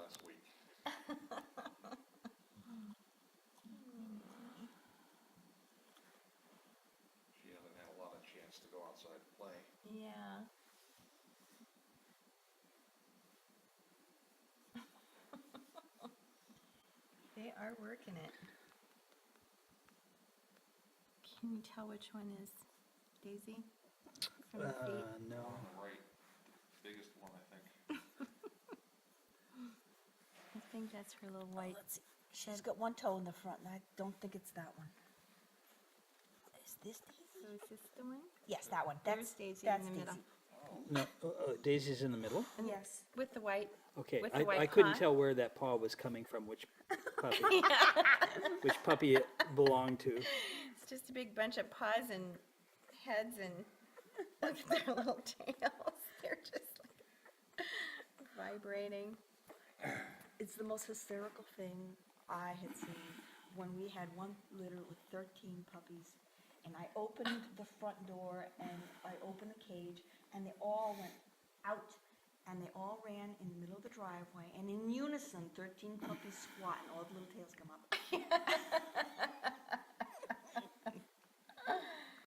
last week. She hasn't had a lot of chance to go outside and play. Yeah. They are working it. Can you tell which one is Daisy from the feet? No. On the right, the biggest one, I think. I think that's her little white. Let's see. She's got one toe in the front, and I don't think it's that one. Is this Daisy? So is this the one? Yes, that one. There's That's Daisy that's in the middle. Daisy. No, Daisy's in the middle? Yes. With the white. Okay, With the white I couldn't paw? tell where that paw was coming from, which puppy it belonged to. It's just a big bunch of paws and heads and look at their little tails. They're just like vibrating. It's the most hysterical thing I had seen when we had one litter with 13 puppies, and I opened the front door and I opened the cage, and they all went out, and they all ran in the middle of the driveway, and in unison, 13 puppies squat, and all the little tails come up.